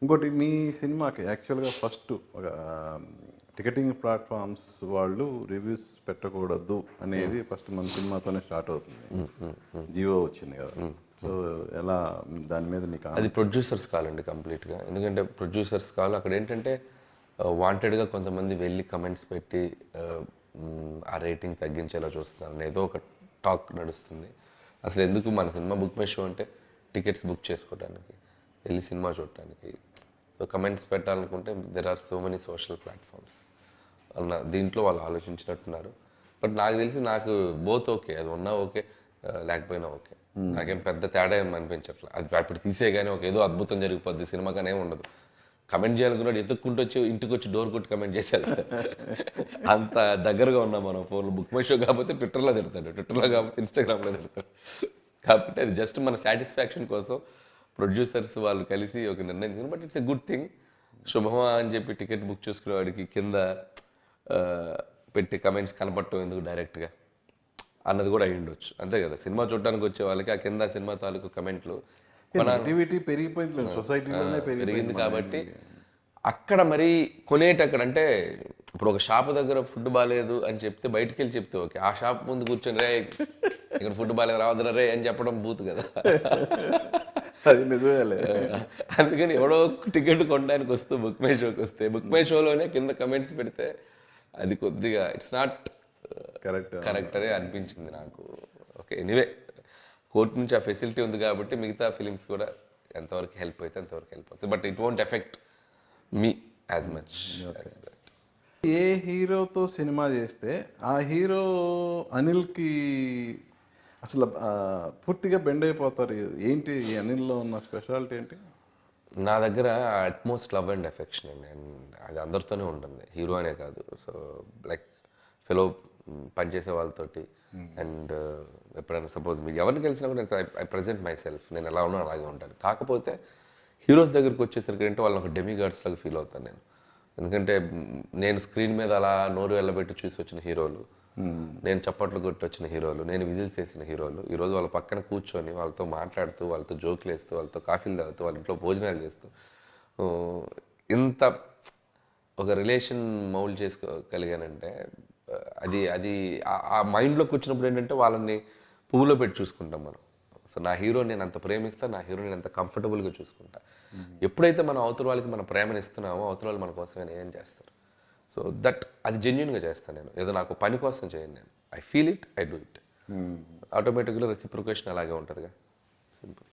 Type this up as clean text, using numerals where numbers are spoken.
ఇంకోటి మీ సినిమాకి యాక్చువల్గా ఫస్ట్ ఒక టికెటింగ్ ప్లాట్ఫామ్స్ వాళ్ళు రివ్యూస్ పెట్టకూడదు అనేది ఫస్ట్ మన సినిమాతోనే స్టార్ట్ అవుతుంది. జియో వచ్చింది కదా. సో ఎలా దాని మీద నీకు అది ప్రొడ్యూసర్స్ కాలండి కంప్లీట్గా. ఎందుకంటే ప్రొడ్యూసర్స్ కాల్ అక్కడ ఏంటంటే వాంటెడ్గా కొంతమంది వెళ్ళి కమెంట్స్ పెట్టి ఆ రేటింగ్ తగ్గించేలా చూస్తున్నారు ఏదో ఒక టాక్ నడుస్తుంది. అసలు ఎందుకు మన సినిమా బుక్ మై షో అంటే టికెట్స్ బుక్ చేసుకోవడానికి, వెళ్ళి సినిమా చూడటానికి. సో కమెంట్స్ పెట్టాలనుకుంటే there are so many social platforms అన్న దీంట్లో వాళ్ళు ఆలోచించినట్టున్నారు. బట్ నాకు తెలిసి నాకు బోత్ ఓకే, అది ఉన్నా ఓకే లేకపోయినా ఓకే. నాకేం పెద్ద తేడా ఏం అనిపించట్లేదు. అది ఇప్పుడు తీసేయగానే ఒక ఏదో అద్భుతం జరిగిపోద్ది సినిమాగానే ఉండదు. కమెంట్ చేయాలనుకున్నాడు ఎత్తుక్కుంటూ వచ్చి ఇంటికి వచ్చి డోర్ కొట్టి కమెంట్ చేశారు. అంత దగ్గరగా ఉన్నాం మనం. ఫోన్లో బుక్ మై షో కాకపోతే ట్విట్టర్లో తిడతాడు, ట్విట్టర్లో కాకపోతే ఇన్స్టాగ్రామ్లో తిడతాడు. కాబట్టి అది జస్ట్ మన సాటిస్ఫాక్షన్ కోసం ప్రొడ్యూసర్స్ వాళ్ళు కలిసి ఒక నిర్ణయం తీసుకుని. But it's a good thing. శుభమా అని చెప్పి టికెట్ బుక్ చేసుకునే వాడికి కింద పెట్టి కమెంట్స్ కనపడటం ఎందుకు డైరెక్ట్గా అన్నది కూడా అయ్యి ఉండొచ్చు. అంతే కదా, సినిమా చూడడానికి వచ్చే వాళ్ళకి ఆ కింద సినిమా తాలూకు కమెంట్లు పెరిగిపోయింది, సొసైటీలోనే పెరిగింది. కాబట్టి అక్కడ మరి కొనేటక్కడ అంటే ఇప్పుడు ఒక షాప్ దగ్గర ఫుడ్ బాగాలేదు అని చెప్తే బయటికి వెళ్ళి చెప్తే ఓకే, ఆ షాప్ ముందు కూర్చొని రే ఇక్కడ ఫుడ్ బాగాలేదు రావద్దురా రే అని చెప్పడం బూత్ కదా. అది నిజమే. అందుకని ఎవడో టికెట్ కొనడానికి వస్తూ బుక్ మై షోకి వస్తే బుక్ మై షోలోనే కింద కమెంట్స్ పెడితే అది కొద్దిగా ఇట్స్ నాట్ కరెక్ట్ అని అనిపించింది నాకు. ఓకే, ఎనీవే కోర్టు నుంచి ఆ ఫెసిలిటీ ఉంది కాబట్టి మిగతా ఫిలిమ్స్ కూడా ఎంతవరకు హెల్ప్ అయితే అంతవరకు హెల్ప్ అవుతుంది. But it won't effect me as much as that. ఏ హీరోతో సినిమా చేస్తే ఆ హీరో అనిల్కి అసలు పూర్తిగా బెండ్ అయిపోతారు? ఏంటి ఈ అనిల్లో ఉన్న స్పెషాలిటీ ఏంటి? నా దగ్గర అట్మోస్ట్ లవ్ అండ్ ఎఫెక్షన్ అండి. అండ్ అది అందరితోనే ఉంటుంది, హీరో అనే కాదు. సో లైక్ ఫెలో పనిచేసే వాళ్ళతోటి. అండ్ ఎప్పుడైనా సపోజ్ మీరు ఎవరిని కలిసినా కూడా ఐ ప్రజెంట్ మై సెల్ఫ్, నేను ఎలా ఉన్నా అలాగే ఉంటాను. కాకపోతే హీరోస్ దగ్గరికి వచ్చేసరికి అంటే వాళ్ళని ఒక డెమిగాడ్స్ లాగా ఫీల్ అవుతాను నేను. ఎందుకంటే నేను స్క్రీన్ మీద అలా నోరు వెళ్ళబెట్టి చూసి వచ్చిన హీరోలు, నేను చప్పట్లు కొట్టి వచ్చిన హీరోలు, నేను విజిల్స్ చేసిన హీరోలు ఈరోజు వాళ్ళ పక్కన కూర్చొని వాళ్ళతో మాట్లాడుతూ, వాళ్ళతో జోకులు వేస్తూ, వాళ్ళతో కాఫీలు తాగుతూ, వాళ్ళ ఇంట్లో భోజనాలు చేస్తూ ఇంత ఒక రిలేషన్ మౌల్డ్ చేసుకోగలిగానంటే అది అది ఆ మైండ్లోకి వచ్చినప్పుడు ఏంటంటే వాళ్ళని పువ్వులో పెట్టి చూసుకుంటాం మనం. సో నా హీరో నేను అంత ప్రేమిస్తా, నా హీరో నేను అంత కంఫర్టబుల్గా చూసుకుంటా. ఎప్పుడైతే మనం అవతల వాళ్ళకి మన ప్రేమను ఇస్తున్నామో అవతల వాళ్ళు మన కోసమే ఏం చేస్తారు. సో దట్ అది జెన్యున్గా చేస్తాను నేను. ఏదో నాకు పని కోసం చేయను నేను. I feel it, I do it. ఆటోమేటిక్గా రెసిప్రికేషన్ అలాగే ఉంటుందిగా. సింపుల్.